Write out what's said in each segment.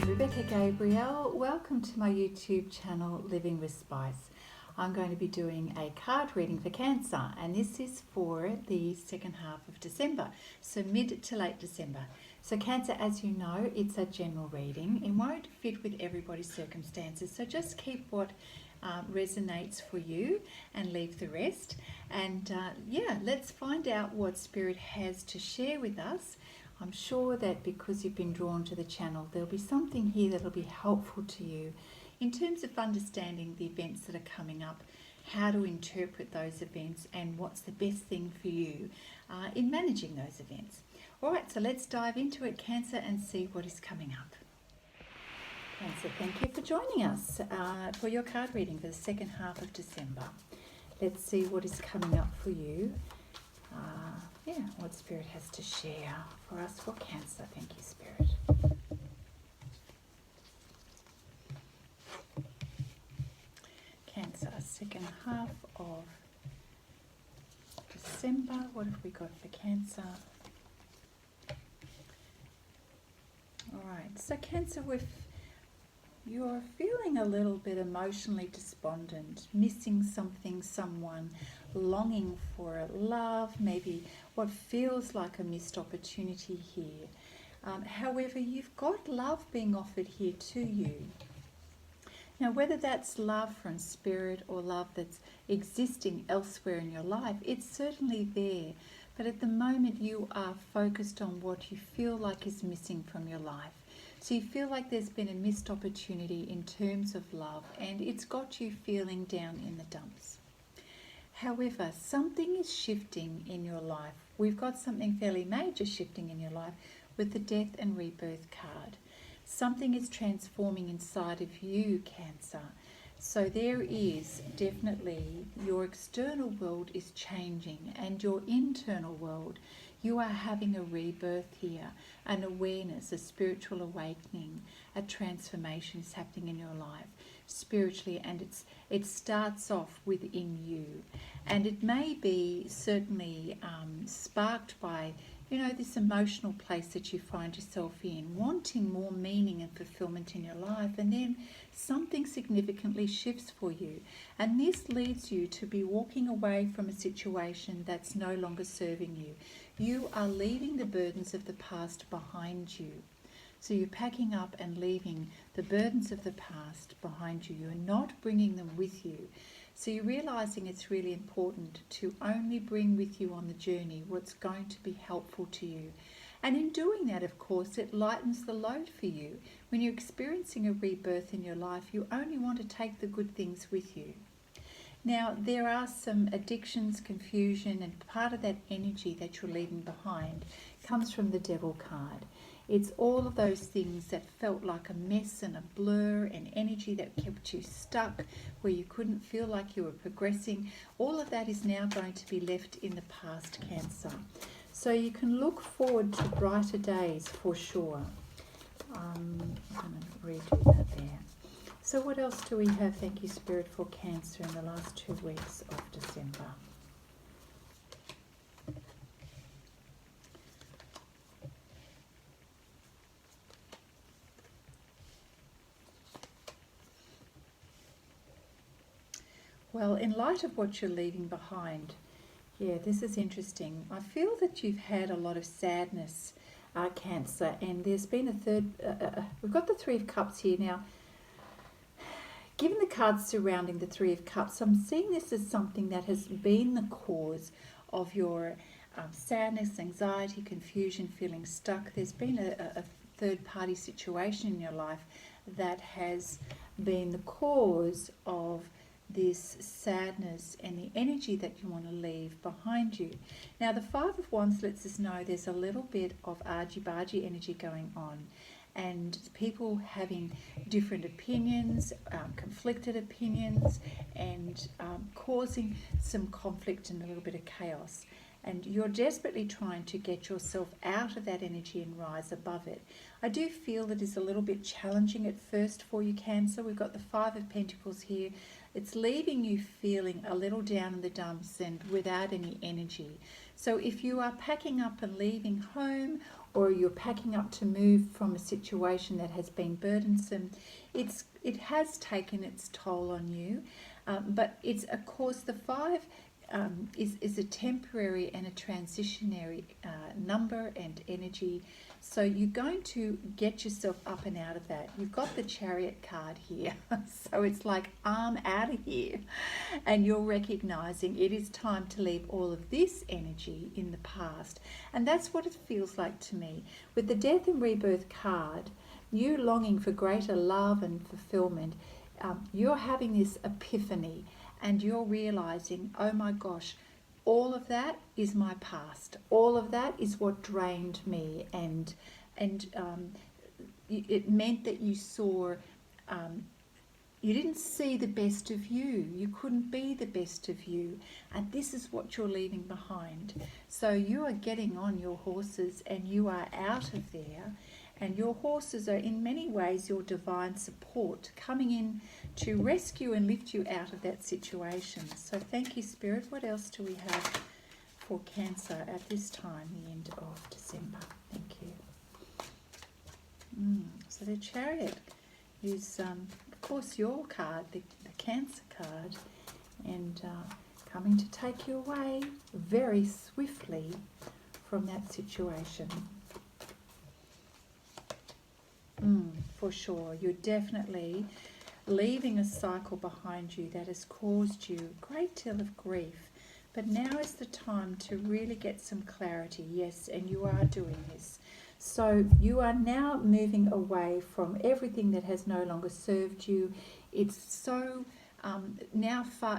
Rebecca Gabriel. Welcome to my YouTube channel Living with Spice. I'm going to be doing a card reading for Cancer, and this is for the second half of December, so mid to late December. So Cancer, as you know, it's a general reading. It won't fit with everybody's circumstances, so just keep what resonates for you and leave the rest. And let's find out what Spirit has to share with us. I'm sure that because you've been drawn to the channel, there'll be something here that'll be helpful to you in terms of understanding the events that are coming up, how to interpret those events, and what's the best thing for you in managing those events. All right, so let's dive into it, Cancer, and see what is coming up. Cancer, thank you for joining us for your card reading for the second half of December. Let's see what is coming up for you. What Spirit has to share for us for Cancer. Thank you, Spirit. Cancer, second half of December. What have we got for Cancer? All right, so Cancer, you're feeling a little bit emotionally despondent, missing something, someone, longing for love, maybe what feels like a missed opportunity here. However, you've got love being offered here to you. Now, whether that's love from Spirit or love that's existing elsewhere in your life, it's certainly there. But at the moment, you are focused on what you feel like is missing from your life. So you feel like there's been a missed opportunity in terms of love, and it's got you feeling down in the dumps. However, something is shifting in your life. We've got something fairly major shifting in your life with the Death and Rebirth card. Something is transforming inside of you, Cancer. So there is definitely, your external world is changing, and your internal world, you are having a rebirth here, an awareness, a spiritual awakening, a transformation is happening in your life spiritually, and it starts off within you. And it may be certainly sparked by this emotional place that you find yourself in, wanting more meaning and fulfillment in your life, and then something significantly shifts for you. And this leads you to be walking away from a situation that's no longer serving you. You are leaving the burdens of the past behind you. So you're packing up and leaving the burdens of the past behind you. You're not bringing them with you. So you're realizing it's really important to only bring with you on the journey what's going to be helpful to you. And in doing that, of course, it lightens the load for you. When you're experiencing a rebirth in your life, you only want to take the good things with you. Now, there are some addictions, confusion, and part of that energy that you're leaving behind comes from the Devil card. It's all of those things that felt like a mess and a blur, and energy that kept you stuck, where you couldn't feel like you were progressing. All of that is now going to be left in the past, Cancer. So you can look forward to brighter days for sure. I'm going to redo that there. So what else do we have, thank you, Spirit, for Cancer in the last 2 weeks of December? Well, in light of what you're leaving behind, this is interesting. I feel that you've had a lot of sadness, Cancer, and there's been a third, we've got the Three of Cups here now. Given the cards surrounding the Three of Cups, I'm seeing this as something that has been the cause of your sadness, anxiety, confusion, feeling stuck. There's been a third-party situation in your life that has been the cause of this sadness and the energy that you want to leave behind you. Now, the Five of Wands lets us know there's a little bit of argy-bargy energy going on, and people having different opinions, conflicted opinions, and causing some conflict and a little bit of chaos. And you're desperately trying to get yourself out of that energy and rise above it. I do feel that it's a little bit challenging at first for you, Cancer. We've got the Five of Pentacles here. It's leaving you feeling a little down in the dumps and without any energy. So if you are packing up and leaving home, or you're packing up to move from a situation that has been burdensome. It has taken its toll on you, but it's, of course, the 5 is a temporary and a transitionary number and energy. So you're going to get yourself up and out of that. You've got the Chariot card here. So it's like, I'm out of here. And you're recognizing it is time to leave all of this energy in the past. And that's what it feels like to me. With the Death and Rebirth card, you longing for greater love and fulfillment, you're having this epiphany and you're realizing, oh my gosh, all of that is my past. All of that is what drained me, and it meant that you saw, you didn't see the best of you. You couldn't be the best of you, and this is what you're leaving behind. So you are getting on your horses, and you are out of there. And your horses are in many ways your divine support, coming in to rescue and lift you out of that situation. So thank you, Spirit. What else do we have for Cancer at this time, the end of December? Thank you. So the Chariot is, of course, your card, the Cancer card, and coming to take you away very swiftly from that situation. For sure. You're definitely leaving a cycle behind you that has caused you a great deal of grief. But now is the time to really get some clarity. Yes, and you are doing this. So you are now moving away from everything that has no longer served you. It's so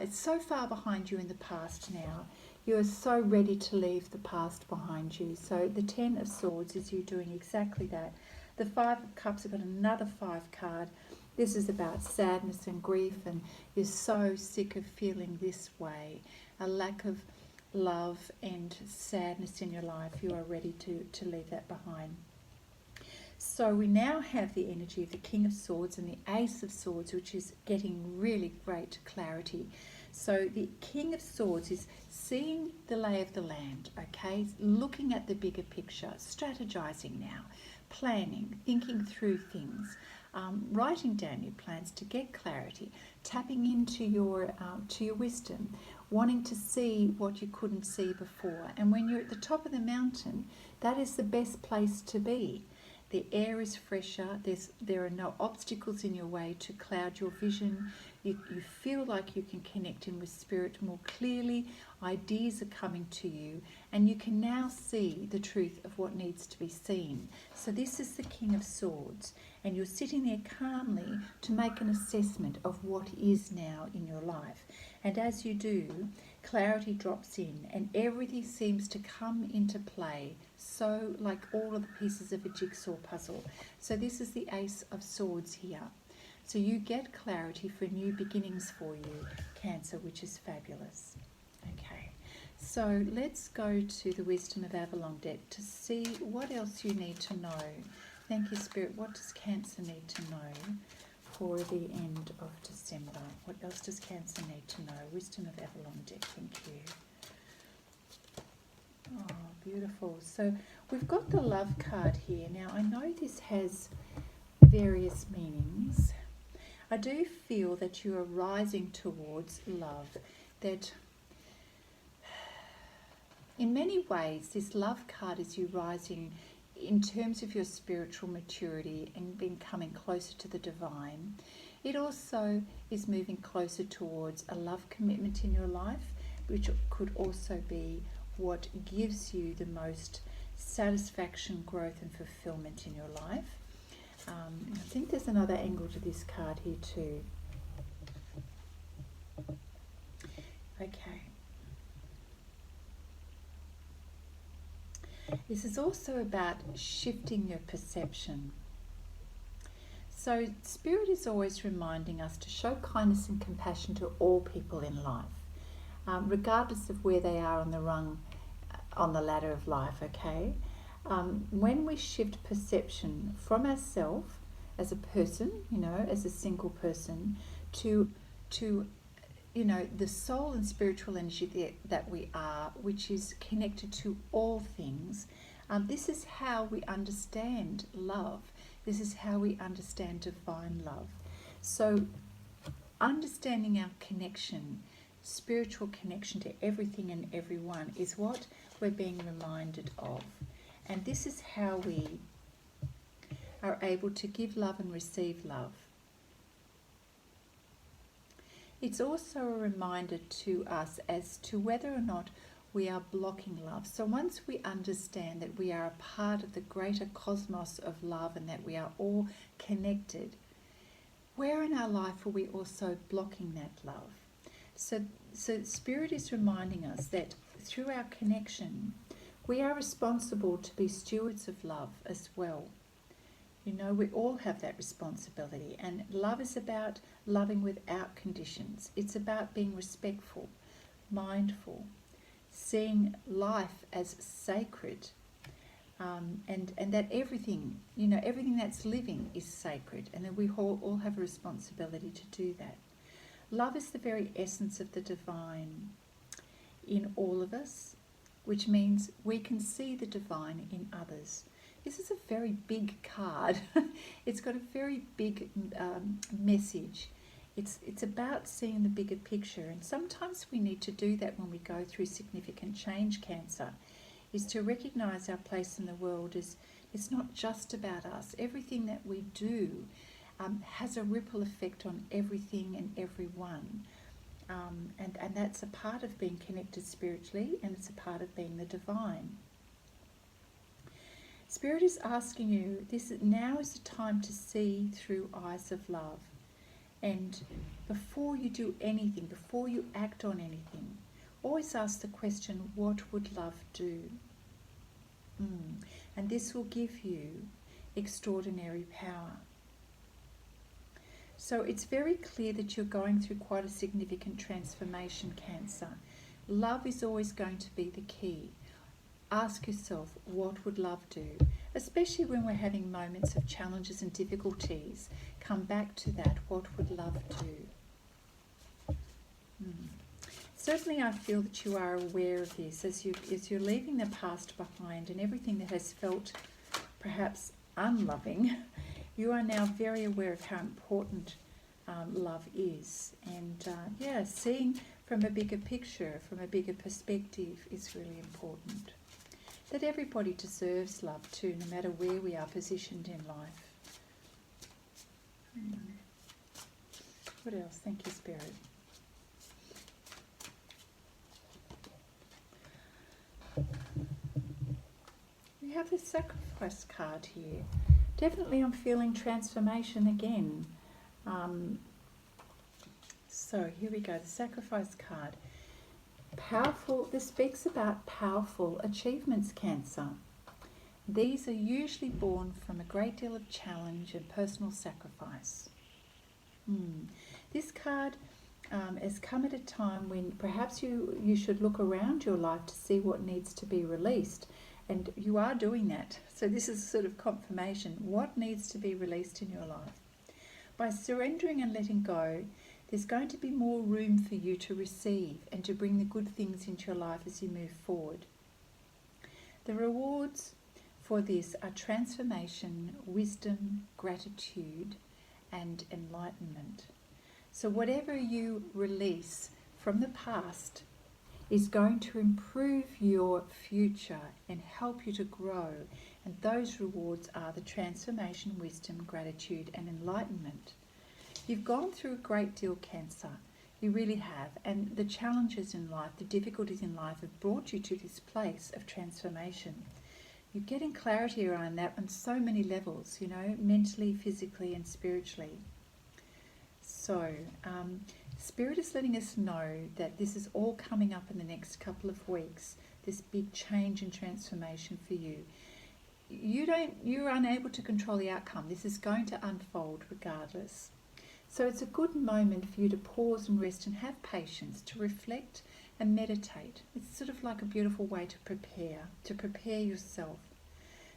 it's so far behind you in the past now. You are so ready to leave the past behind you. So the 10 of Swords is you doing exactly that. The 5 of Cups have got another 5 card. This is about sadness and grief, and you're so sick of feeling this way. A lack of love and sadness in your life. You are ready to leave that behind. So we now have the energy of the King of Swords and the Ace of Swords, which is getting really great clarity. So the King of Swords is seeing the lay of the land, okay? Looking at the bigger picture, strategizing now, planning, thinking through things, writing down your plans to get clarity, tapping into your wisdom, wanting to see what you couldn't see before. And when you're at the top of the mountain, that is the best place to be. The air is fresher. There are no obstacles in your way to cloud your vision. You feel like you can connect in with Spirit more clearly. Ideas are coming to you, and you can now see the truth of what needs to be seen. So this is the King of Swords, and you're sitting there calmly to make an assessment of what is now in your life. And as you do, clarity drops in, and everything seems to come into play, so like all of the pieces of a jigsaw puzzle. So this is the Ace of Swords here. So you get clarity for new beginnings for you, Cancer, which is fabulous. Okay, so let's go to the Wisdom of Avalon deck to see what else you need to know. Thank you, Spirit. What does Cancer need to know for the end of December? What else does Cancer need to know? Wisdom of Avalon deck, thank you. Oh, beautiful. So we've got the Love card here. Now, I know this has various meanings. I do feel that you are rising towards love, that in many ways this Love card is you rising in terms of your spiritual maturity and becoming closer to the divine. It also is moving closer towards a love commitment in your life, which could also be what gives you the most satisfaction, growth and fulfillment in your life. I think there's another angle to this card here too. Okay. This is also about shifting your perception. So Spirit is always reminding us to show kindness and compassion to all people in life, regardless of where they are on the rung, on the ladder of life, okay? When we shift perception from ourselves as a person, as a single person, to the soul and spiritual energy that we are, which is connected to all things, This is how we understand love. This is how we understand divine love. So understanding our connection, spiritual connection to everything and everyone, is what we're being reminded of. And this is how we are able to give love and receive love. It's also a reminder to us as to whether or not we are blocking love. So once we understand that we are a part of the greater cosmos of love and that we are all connected, where in our life are we also blocking that love? So Spirit is reminding us that through our connection, we are responsible to be stewards of love as well. You know, we all have that responsibility, and love is about loving without conditions. It's about being respectful, mindful, seeing life as sacred, and that everything, you know, everything that's living is sacred, and that we all have a responsibility to do that. Love is the very essence of the divine in all of us, which means we can see the divine in others. This is a very big card. It's got a very big message. It's about seeing the bigger picture, and sometimes we need to do that when we go through significant change, Cancer, is to recognise our place in the world as it's not just about us. Everything that we do has a ripple effect on everything and everyone. And that's a part of being connected spiritually, and it's a part of being the divine. Spirit is asking you, now is the time to see through eyes of love. And before you do anything, before you act on anything, always ask the question, what would love do? And this will give you extraordinary power. So it's very clear that you're going through quite a significant transformation, Cancer. Love is always going to be the key. Ask yourself, what would love do? Especially when we're having moments of challenges and difficulties. Come back to that, what would love do? Certainly I feel that you are aware of this as you're leaving the past behind and everything that has felt perhaps unloving. You are now very aware of how important love is. And seeing from a bigger picture, from a bigger perspective is really important. That everybody deserves love too, no matter where we are positioned in life. What else? Thank you, Spirit. We have the sacrifice card here. Definitely I'm feeling transformation again. So here we go, the sacrifice card. Powerful, this speaks about powerful achievements, Cancer. These are usually born from a great deal of challenge and personal sacrifice. This card has come at a time when perhaps you should look around your life to see what needs to be released. And you are doing that. So this is sort of confirmation. What needs to be released in your life? By surrendering and letting go, there's going to be more room for you to receive and to bring the good things into your life as you move forward. The rewards for this are transformation, wisdom, gratitude, and enlightenment. So whatever you release from the past is going to improve your future and help you to grow. And those rewards are the transformation, wisdom, gratitude, and enlightenment. You've gone through a great deal, Cancer. You really have. And the challenges in life, the difficulties in life have brought you to this place of transformation. You're getting clarity around that on so many levels, you know, mentally, physically, and spiritually. So, Spirit is letting us know that this is all coming up in the next couple of weeks, this big change and transformation for you. You're unable to control the outcome. This is going to unfold regardless. So it's a good moment for you to pause and rest and have patience, to reflect and meditate. It's sort of like a beautiful way to prepare yourself.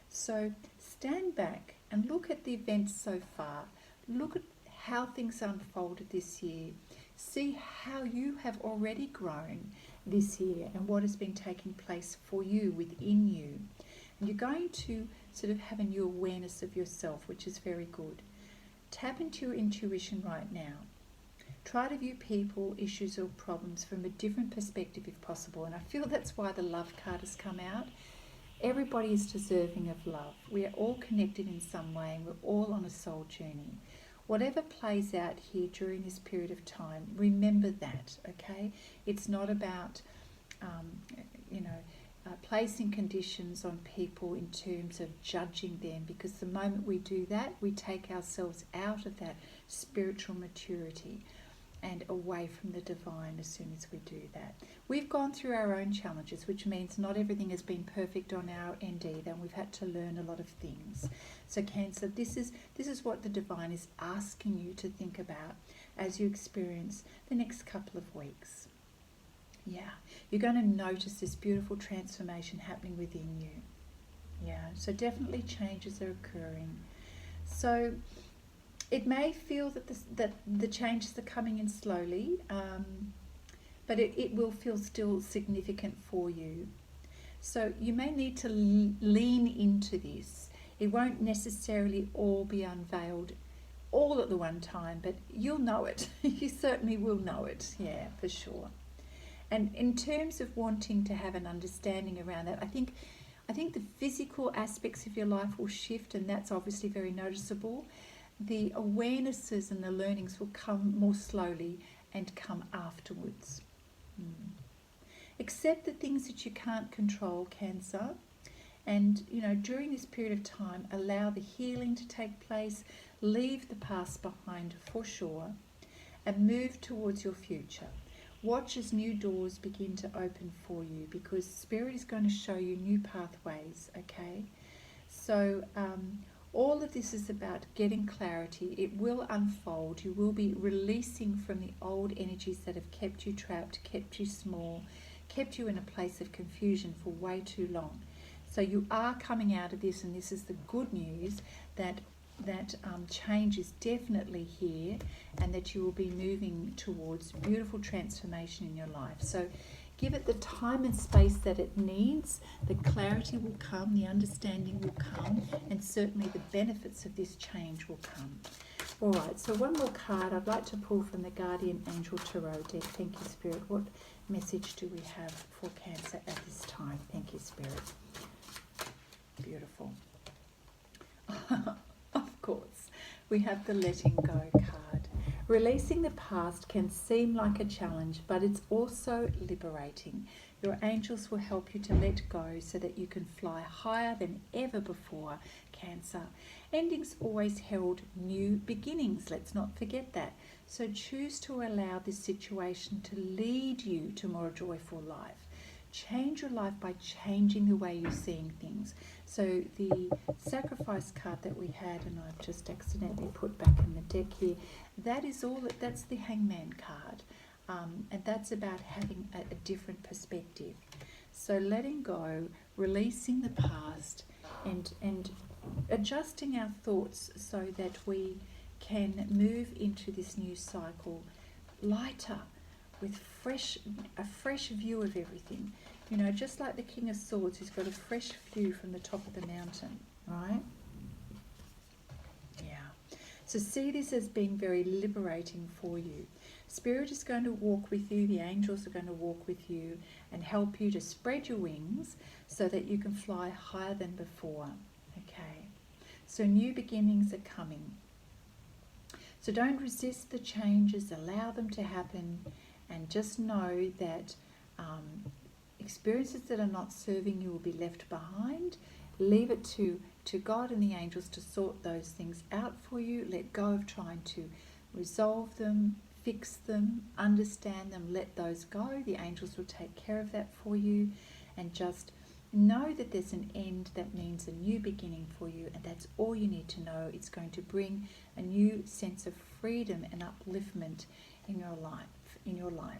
So stand back and look at the events so far. Look at how things unfolded this year. See how you have already grown this year and what has been taking place for you, within you. You're going to sort of have a new awareness of yourself, which is very good. Tap into your intuition right now. Try to view people, issues or problems from a different perspective if possible. And I feel that's why the love card has come out. Everybody is deserving of love. We are all connected in some way and we're all on a soul journey. Whatever plays out here during this period of time, remember that, okay? It's not about, placing conditions on people in terms of judging them, because the moment we do that, we take ourselves out of that spiritual maturity and away from the divine as soon as we do that. We've gone through our own challenges, which means not everything has been perfect on our end either, and we've had to learn a lot of things. So Cancer, this is what the divine is asking you to think about as you experience the next couple of weeks. Yeah, you're going to notice this beautiful transformation happening within you. Yeah, so definitely changes are occurring. So it may feel that the changes are coming in slowly, but it will feel still significant for you. So you may need to lean into this. It won't necessarily all be unveiled all at the one time, but you'll know it. You certainly will know it, yeah, for sure. And in terms of wanting to have an understanding around that, I think the physical aspects of your life will shift, and that's obviously very noticeable. The awarenesses and the learnings will come more slowly and come afterwards. Accept the things that you can't control, Cancer, and during this period of time, allow the healing to take place. Leave the past behind for sure, and move towards your future. Watch as new doors begin to open for you, because Spirit is going to show you new pathways, okay? So all of this is about getting clarity. It will unfold. You will be releasing from the old energies that have kept you trapped, kept you small, kept you in a place of confusion for way too long. So you are coming out of this, and this is the good news, that change is definitely here, and that you will be moving towards beautiful transformation in your life. So give it the time and space that it needs. The clarity will come, the understanding will come, and certainly the benefits of this change will come. All right, so one more card I'd like to pull from the Guardian Angel Tarot deck. Thank you, Spirit. What message do we have for Cancer at this time? Thank you, Spirit. Beautiful. Of course, we have the Letting Go card. Releasing the past can seem like a challenge, but it's also liberating. Your angels will help you to let go so that you can fly higher than ever before, Cancer. Endings always held new beginnings. Let's not forget that. So choose to allow this situation to lead you to more joyful life. Change your life by changing the way you're seeing things. So the Sacrifice card that we had, and I've just accidentally put back in the deck here, that's the Hangman card. And that's about having a different perspective. So letting go, releasing the past, and adjusting our thoughts so that we can move into this new cycle lighter, with a fresh view of everything. Just like the King of Swords, who's got a fresh view from the top of the mountain, right? Yeah. So see this as being very liberating for you. Spirit is going to walk with you. The angels are going to walk with you and help you to spread your wings so that you can fly higher than before. Okay. So new beginnings are coming. So don't resist the changes. Allow them to happen. And just know that experiences that are not serving you will be left behind. Leave it to God and the angels to sort those things out for you. Let go of trying to resolve them, fix them, understand them. Let those go. The angels will take care of that for you. And just know that there's an end that means a new beginning for you. And that's all you need to know. It's going to bring a new sense of freedom and upliftment in your life.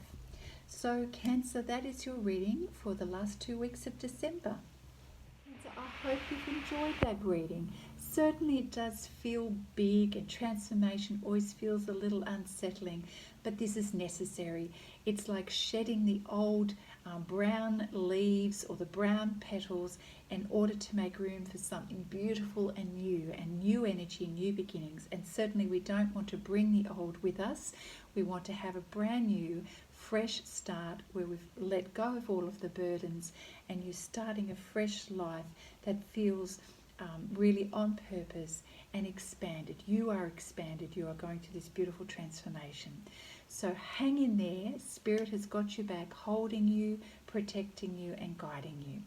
So Cancer, that is your reading for the last 2 weeks of December. I hope you've enjoyed that reading. certainly it does feel big, and transformation always feels a little unsettling, but this is necessary. It's like shedding the old brown leaves or the brown petals in order to make room for something beautiful and new energy, new beginnings. And certainly we don't want to bring the old with us. We want to have a brand new, fresh start where we've let go of all of the burdens and you're starting a fresh life that feels really on purpose and expanded. You are expanded. You are going through this beautiful transformation. So hang in there. Spirit has got your back, holding you, protecting you and guiding you.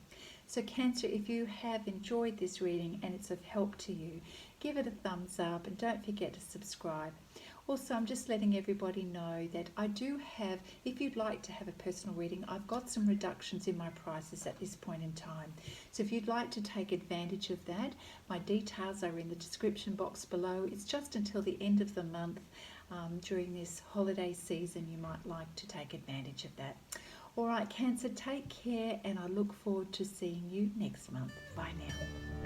So Cancer, if you have enjoyed this reading and it's of help to you, give it a thumbs up and don't forget to subscribe. Also, I'm just letting everybody know that I do have, if you'd like to have a personal reading, I've got some reductions in my prices at this point in time. So if you'd like to take advantage of that, my details are in the description box below. It's just until the end of the month. During this holiday season, you might like to take advantage of that. All right, Cancer, take care, and I look forward to seeing you next month. Bye now.